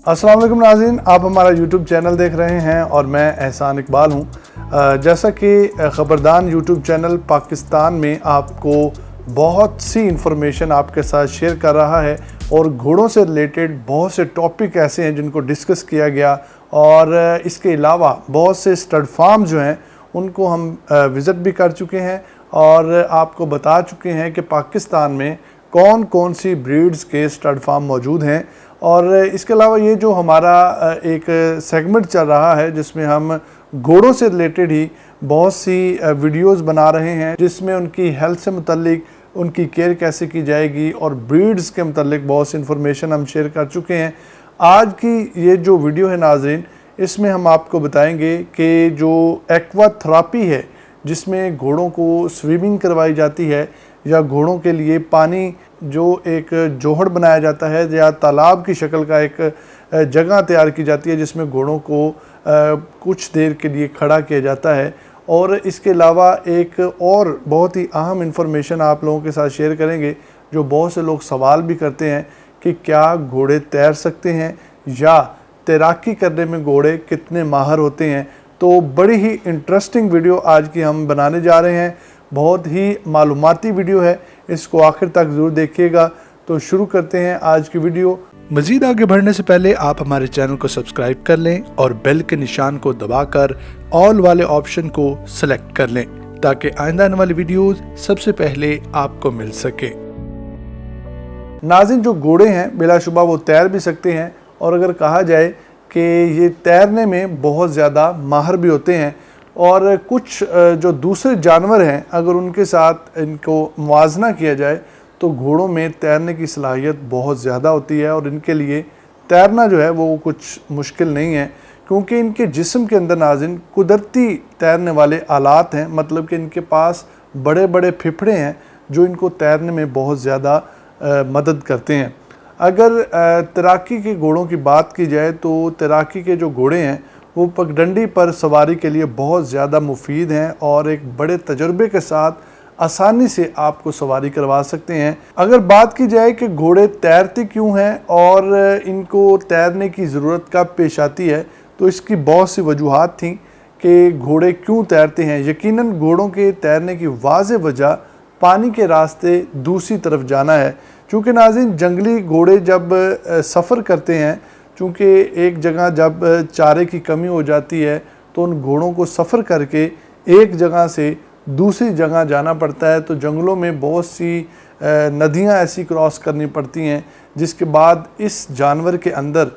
अस्सलाम वालेकुम नाज़रीन, आप हमारा यूट्यूब चैनल देख रहे हैं और मैं एहसान इकबाल हूँ। जैसा कि ख़बरदान यूट्यूब चैनल पाकिस्तान में आपको बहुत सी इंफॉर्मेशन आपके साथ शेयर कर रहा है और घोड़ों से रिलेटेड बहुत से टॉपिक ऐसे हैं जिनको डिस्कस किया गया, और इसके अलावा बहुत से स्टड फार्म जो हैं उनको हम विज़िट भी कर चुके हैं और आपको बता चुके हैं कि पाकिस्तान में कौन कौन सी ब्रीड्स के स्टड फार्म मौजूद हैं। और इसके अलावा ये जो हमारा एक सेगमेंट चल रहा है जिसमें हम घोड़ों से रिलेटेड ही बहुत सी वीडियोस बना रहे हैं, जिसमें उनकी हेल्थ से मुतल्लिक उनकी केयर कैसे की जाएगी और ब्रीड्स के मुतल्लिक बहुत सी इन्फॉर्मेशन हम शेयर कर चुके हैं। आज की ये जो वीडियो है नाज़रीन, इसमें हम आपको बताएंगे कि जो एक्वा थेरेपी है जिसमें घोड़ों को स्विमिंग करवाई जाती है या घोड़ों के लिए पानी जो एक जोहड़ बनाया जाता है या तालाब की शक्ल का एक जगह तैयार की जाती है जिसमें घोड़ों को कुछ देर के लिए खड़ा किया जाता है। और इसके अलावा एक और बहुत ही अहम इंफॉर्मेशन आप लोगों के साथ शेयर करेंगे जो बहुत से लोग सवाल भी करते हैं कि क्या घोड़े तैर सकते हैं या तैराकी करने में घोड़े कितने माहिर होते हैं। तो बड़ी ही इंटरेस्टिंग वीडियो आज की हम बनाने जा रहे हैं, बहुत ही मालूमाती वीडियो है, इसको आखिर तक ज़रूर देखिएगा। तो शुरू करते हैं आज की वीडियो। मज़ीद आगे बढ़ने से पहले आप हमारे चैनल को सब्सक्राइब कर लें और बेल के निशान को दबाकर ऑल वाले ऑप्शन को सिलेक्ट कर लें ताकि आइंदा आने वाली वीडियोस सबसे पहले आपको मिल सके। नाज़रीन, जो घोड़े हैं बिलाशुबा वो तैर भी सकते हैं और अगर कहा जाए कि ये तैरने में बहुत ज़्यादा माहिर भी होते हैं, और कुछ जो दूसरे जानवर हैं अगर उनके साथ इनको मुवाजना किया जाए तो घोड़ों में तैरने की सलाहियत बहुत ज़्यादा होती है और इनके लिए तैरना जो है वो कुछ मुश्किल नहीं है, क्योंकि इनके जिस्म के अंदर नाज़रीन कुदरती तैरने वाले आलात हैं, मतलब कि इनके पास बड़े बड़े फेफड़े हैं जो इनको तैरने में बहुत ज़्यादा मदद करते हैं। अगर तैराकी के घोड़ों की बात की जाए तो तैराकी के जो घोड़े हैं वो पगडंडी पर सवारी के लिए बहुत ज़्यादा मुफीद हैं और एक बड़े तजुर्बे के साथ आसानी से आपको सवारी करवा सकते हैं। अगर बात की जाए कि घोड़े तैरते क्यों हैं और इनको तैरने की ज़रूरत कब पेश आती है, तो इसकी बहुत सी वजूहात थी कि घोड़े क्यों तैरते हैं। यकीनन घोड़ों के तैरने की वाज़ेह वजह पानी के रास्ते दूसरी तरफ जाना है, चूँकि नाज़रीन जंगली घोड़े जब सफ़र करते हैं, चूँकि एक जगह जब चारे की कमी हो जाती है तो उन घोड़ों को सफ़र करके एक जगह से दूसरी जगह जाना पड़ता है। तो जंगलों में बहुत सी नदियाँ ऐसी क्रॉस करनी पड़ती हैं, जिसके बाद इस जानवर के अंदर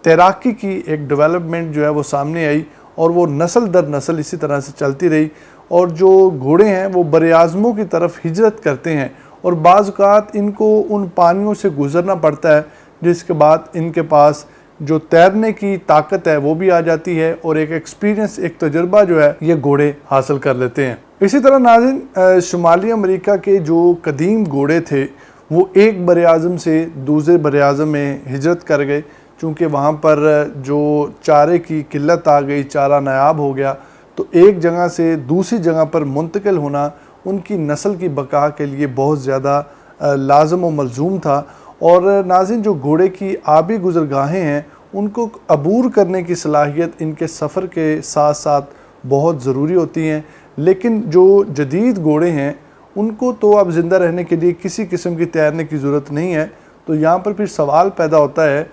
तैराकी की एक डेवलपमेंट जो है वो सामने आई और वो नस्ल दर नस्ल इसी तरह से चलती रही। और जो घोड़े हैं वो बरआज़मों की तरफ हिजरत करते हैं और बाज़ औक़ात इनको उन पानियों से गुज़रना पड़ता है, जिसके बाद इनके पास जो तैरने की ताकत है वो भी आ जाती है और एक एक्सपीरियंस, एक तजुर्बा जो है ये घोड़े हासिल कर लेते हैं। इसी तरह नाज़रीन शुमाली अमेरिका के जो कदीम घोड़े थे वो एक बरआज़म से दूसरे बरआज़म में हिजरत कर गए, चूँकि वहाँ पर जो चारे की किल्लत आ गई, चारा नायाब हो गया, तो एक जगह से दूसरी जगह पर मुंतकिल होना उनकी नस्ल की बका के लिए बहुत ज़्यादा लाज़म व मलज़ूम था। और नाज़रीन जो घोड़े की आबी गुज़रगाहें हैं उनको अबूर करने की सलाहियत इनके सफ़र के साथ साथ बहुत ज़रूरी होती हैं, लेकिन जो जदीद घोड़े हैं उनको तो अब ज़िंदा रहने के लिए किसी किस्म की तैरने की ज़रूरत नहीं है। तो यहाँ पर फिर सवाल पैदा होता है,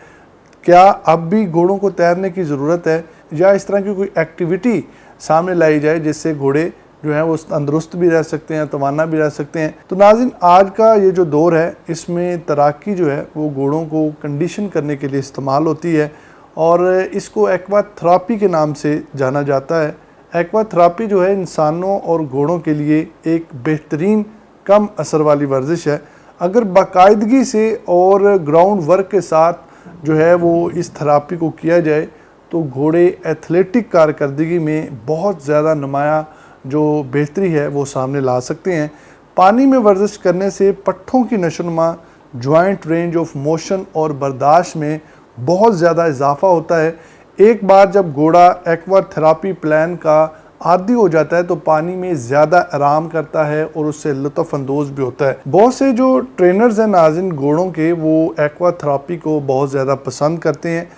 क्या अब भी घोड़ों को तैरने की ज़रूरत है या इस तरह की कोई एक्टिविटी सामने लाई जाए जिससे घोड़े जो है वो तंदुरुस्त भी रह सकते हैं, तवाना भी रह सकते हैं। तो नाज़रीन आज का ये जो दौर है इसमें तैराकी जो है वो घोड़ों को कंडीशन करने के लिए इस्तेमाल होती है और इसको एक्वा थेरेपी के नाम से जाना जाता है। एक्वा थेरेपी जो है इंसानों और घोड़ों के लिए एक बेहतरीन कम असर वाली वर्जिश है। अगर बाकायदगी से और ग्राउंड वर्क के साथ जो है वो इस थेरेपी को किया जाए तो घोड़े एथलेटिक कारकर्दगी में बहुत ज़्यादा नुमाया जो बेहतरी है वो सामने ला सकते हैं। पानी में वर्जिश करने से पट्ठों की नशोनुमा, जॉइंट रेंज ऑफ मोशन और बर्दाश्त में बहुत ज़्यादा इजाफा होता है। एक बार जब घोड़ा एक्वा थेरेपी प्लान का आदी हो जाता है तो पानी में ज़्यादा आराम करता है और उससे लुत्फ़ अंदोज़ भी होता है। बहुत से जो ट्रेनर्स हैं नाज़रीन घोड़ों के, वो एक्वा थेरेपी को बहुत ज़्यादा पसंद करते हैं,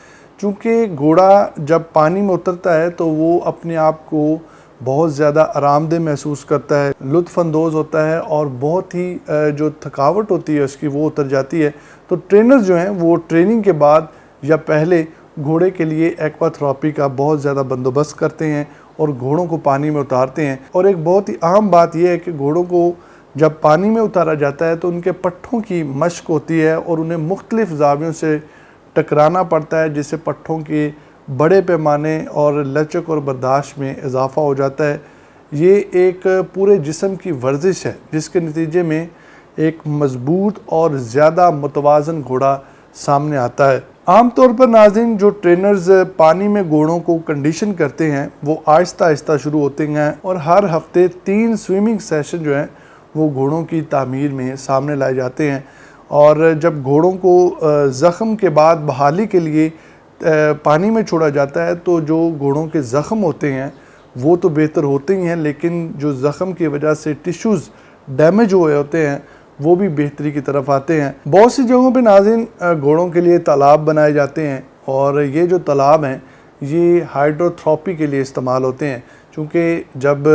चूँकि घोड़ा जब पानी में उतरता है तो वो अपने आप को बहुत ज़्यादा आरामदेह महसूस करता है, लुत्फ़अंदोज़ होता है और बहुत ही जो थकावट होती है उसकी वो उतर जाती है। तो ट्रेनर्स जो हैं वो ट्रेनिंग के बाद या पहले घोड़े के लिए एक्वाथेरेपी का बहुत ज़्यादा बंदोबस्त करते हैं और घोड़ों को पानी में उतारते हैं। और एक बहुत ही अहम बात यह है कि घोड़ों को जब पानी में उतारा जाता है तो उनके पट्ठों की मश्क होती है और उन्हें मुख्तलिफ ज़ावियों से टकराना पड़ता है, जिससे पट्ठों के बड़े पैमाने और लचक और बर्दाश्त में इजाफ़ा हो जाता है। ये एक पूरे जिस्म की वर्जिश है जिसके नतीजे में एक मज़बूत और ज़्यादा मुतवाज़न घोड़ा सामने आता है। आमतौर पर नाज़रीन जो ट्रेनर्स पानी में घोड़ों को कंडीशन करते हैं वो आहिस्ता आहिस्ता शुरू होते हैं और हर हफ्ते 3 स्विमिंग सेशन जो हैं वो घोड़ों की तामीर में सामने लाए जाते हैं। और जब घोड़ों को ज़ख़म के बाद बहाली के लिए पानी में छोड़ा जाता है तो जो घोड़ों के ज़ख़म होते हैं वो तो बेहतर होते ही हैं, लेकिन जो ज़ख़म की वजह से टिश्यूज़ डैमेज हुए होते हैं वो भी बेहतरी की तरफ आते हैं। बहुत सी जगहों पे नाज़रीन घोड़ों के लिए तालाब बनाए जाते हैं और ये जो तालाब हैं ये हाइड्रोथेरेपी के लिए इस्तेमाल होते हैं। चूँकि जब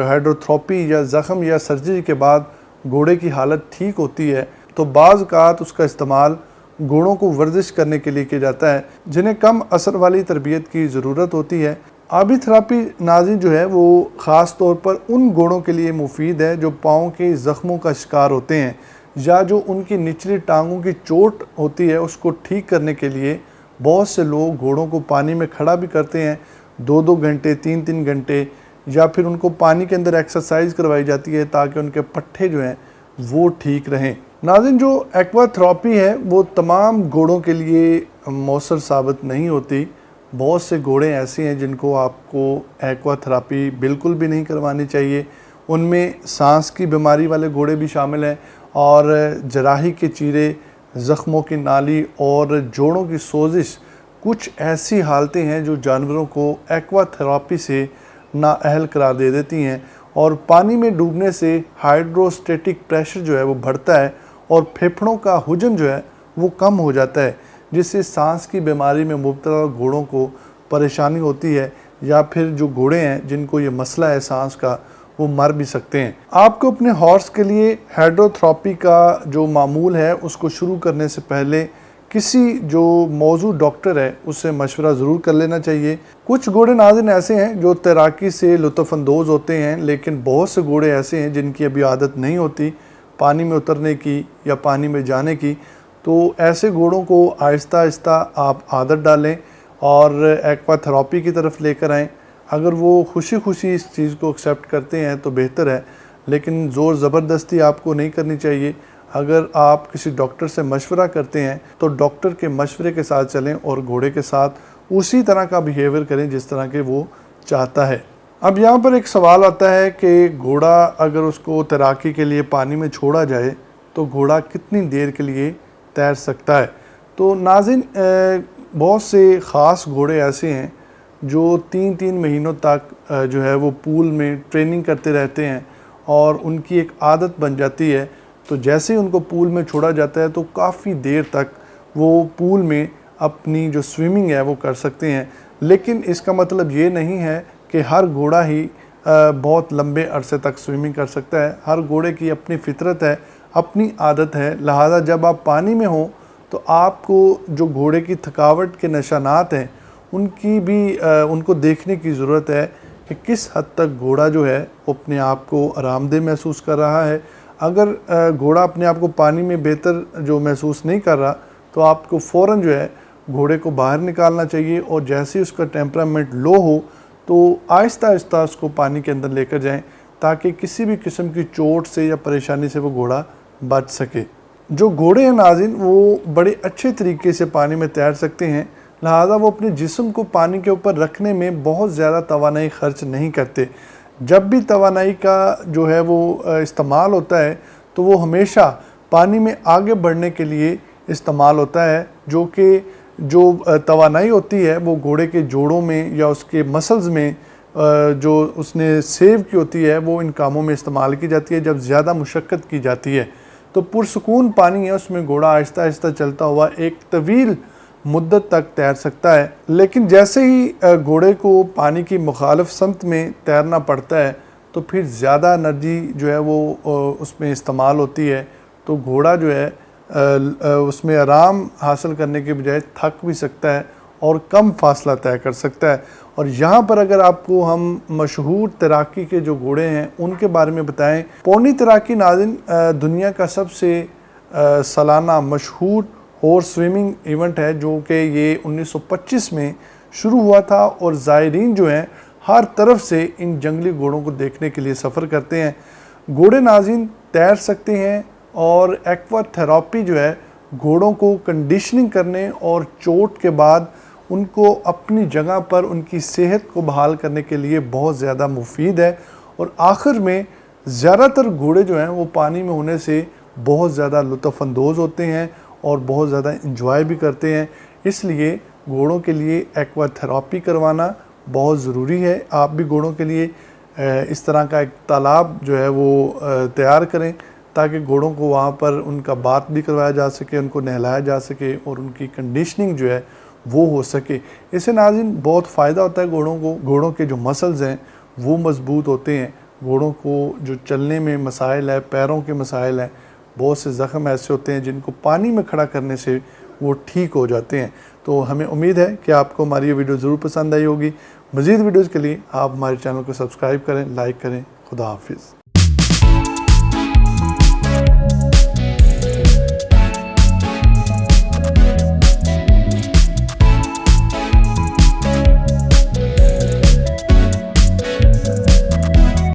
हाइड्रोथेरेपी या ज़ख़म या सर्जरी के बाद घोड़े की हालत ठीक होती है तो बाज़ औक़ात उसका इस्तेमाल घोड़ों को वर्जिश करने के लिए किया जाता है जिन्हें कम असर वाली तरबियत की ज़रूरत होती है। आबी थेरेपी नाज़रीन जो है वो ख़ास तौर पर उन घोड़ों के लिए मुफीद है जो पाँव के ज़ख्मों का शिकार होते हैं या जो उनकी निचली टांगों की चोट होती है उसको ठीक करने के लिए बहुत से लोग घोड़ों को पानी में खड़ा भी करते हैं 2-2 घंटे 3-3 घंटे, या फिर उनको पानी के अंदर एक्सरसाइज करवाई जाती है ताकि उनके पट्ठे जो हैं वो ठीक रहें। नाज़रीन जो एक्वाथेरेपी है वो तमाम घोड़ों के लिए मौसर साबित नहीं होती। बहुत से घोड़े ऐसे हैं जिनको आपको एक्वाथेरेपी बिल्कुल भी नहीं करवानी चाहिए। उनमें सांस की बीमारी वाले घोड़े भी शामिल हैं और जराही के चीरे, ज़ख्मों की नाली और जोड़ों की सोजिश कुछ ऐसी हालतें हैं जो जानवरों को एक्वाथेरेपी से नाअहल करार दे देती हैं। और पानी में डूबने से हाइड्रोस्टेटिक प्रेशर जो है वो बढ़ता है और फेफड़ों का हुजम जो है वो कम हो जाता है, जिससे सांस की बीमारी में मुब्तला घोड़ों को परेशानी होती है, या फिर जो घोड़े हैं जिनको ये मसला है सांस का वो मर भी सकते हैं। आपको अपने हॉर्स के लिए हाइड्रोथेरेपी का जो मामूल है उसको शुरू करने से पहले किसी जो मौजू डॉक्टर है उससे मशवरा ज़रूर कर लेना चाहिए। कुछ घोड़े नाज़रीन ऐसे हैं जो तैराकी से लुत्फ़अंदोज़ होते हैं, लेकिन बहुत से घोड़े ऐसे हैं जिनकी अभी आदत नहीं होती पानी में उतरने की या पानी में जाने की। तो ऐसे घोड़ों को आहिस्ता आहिस्ता आप आदत डालें और एक्वाथेरेपी की तरफ लेकर आएँ। अगर वो खुशी खुशी इस चीज़ को एक्सेप्ट करते हैं तो बेहतर है, लेकिन ज़ोर ज़बरदस्ती आपको नहीं करनी चाहिए। अगर आप किसी डॉक्टर से मशवरा करते हैं तो डॉक्टर के मशवरे के साथ चलें और घोड़े के साथ उसी तरह का बिहेवियर करें जिस तरह के वो चाहता है। अब यहाँ पर एक सवाल आता है कि घोड़ा अगर उसको तैराकी के लिए पानी में छोड़ा जाए तो घोड़ा कितनी देर के लिए तैर सकता है। तो नाज़रीन बहुत से ख़ास घोड़े ऐसे हैं जो 3-3 महीनों तक जो है वो पूल में ट्रेनिंग करते रहते हैं और उनकी एक आदत बन जाती है। तो जैसे ही उनको पूल में छोड़ा जाता है तो काफ़ी देर तक वो पूल में अपनी जो स्विमिंग है वो कर सकते हैं। लेकिन इसका मतलब ये नहीं है कि हर घोड़ा ही बहुत लंबे अरसे तक स्विमिंग कर सकता है। हर घोड़े की अपनी फितरत है, अपनी आदत है। लिहाजा जब आप पानी में हो तो आपको जो घोड़े की थकावट के निशानात हैं उनकी भी उनको देखने की ज़रूरत है कि किस हद तक घोड़ा जो है वो अपने आप को आरामदेह महसूस कर रहा है। अगर घोड़ा अपने आप को पानी में बेहतर जो महसूस नहीं कर रहा तो आपको फ़ौरन जो है घोड़े को बाहर निकालना चाहिए और जैसे ही उसका टेम्परामेंट लो हो तो आहिस्ता आहिस्ता उसको पानी के अंदर लेकर जाएं ताकि किसी भी किस्म की चोट से या परेशानी से वो घोड़ा बच सके। जो घोड़े हैं नाज़रीन वो बड़े अच्छे तरीके से पानी में तैर सकते हैं, लिहाजा वो अपने जिस्म को पानी के ऊपर रखने में बहुत ज़्यादा तवानाई खर्च नहीं करते। जब भी तवानाई का जो है वो इस्तेमाल होता है तो वो हमेशा पानी में आगे बढ़ने के लिए इस्तेमाल होता है, जो कि जो तवानाई होती है वो घोड़े के जोड़ों में या उसके मसल्स में जो उसने सेव की होती है वो इन कामों में इस्तेमाल की जाती है जब ज़्यादा मुशक्क़त की जाती है। तो पुरसुकून पानी है उसमें घोड़ा आहिस्ता आहिस्ता चलता हुआ एक तवील मुद्दत तक तैर सकता है। लेकिन जैसे ही घोड़े को पानी की मुखालिफ समत में तैरना पड़ता है तो फिर ज़्यादा एनर्जी जो है वो उसमें इस्तेमाल होती है, तो घोड़ा जो है उसमें आराम हासिल करने के बजाय थक भी सकता है और कम फासला तय कर सकता है। और यहाँ पर अगर आपको हम मशहूर तैराकी के जो घोड़े हैं उनके बारे में बताएं, पौनी तैराकी नाज़रीन दुनिया का सबसे सालाना मशहूर हॉर्स स्विमिंग इवेंट है, जो कि ये 1925 में शुरू हुआ था और ज़ायरीन जो हैं हर तरफ से इन जंगली घोड़ों को देखने के लिए सफ़र करते हैं। घोड़े नाज़रीन तैर सकते हैं और एक्वा थेरेपी जो है घोड़ों को कंडीशनिंग करने और चोट के बाद उनको अपनी जगह पर उनकी सेहत को बहाल करने के लिए बहुत ज़्यादा मुफीद है। और आखिर में ज़्यादातर घोड़े जो हैं वो पानी में होने से बहुत ज़्यादा लुत्फ़अंदोज़ होते हैं और बहुत ज़्यादा इंजॉय भी करते हैं। इसलिए घोड़ों के लिए एक्वा थेरेपी करवाना बहुत ज़रूरी है। आप भी घोड़ों के लिए इस तरह का एक तालाब जो है वो तैयार करें ताकि घोड़ों को वहाँ पर उनका बात भी करवाया जा सके, उनको नहलाया जा सके और उनकी कंडीशनिंग जो है वो हो सके। इससे नाज़रीन बहुत फ़ायदा होता है घोड़ों को। घोड़ों के जो मसल्स हैं वो मज़बूत होते हैं, घोड़ों को जो चलने में मसाइल है, पैरों के मसाइल हैं, बहुत से ज़ख़म ऐसे होते हैं जिनको पानी में खड़ा करने से वो ठीक हो जाते हैं। तो हमें उम्मीद है कि आपको हमारी ये वीडियो ज़रूर पसंद आई होगी। मज़ीद वीडियोज़ के लिए आप हमारे चैनल को सब्सक्राइब करें, लाइक करें। खुदा हाफिज़।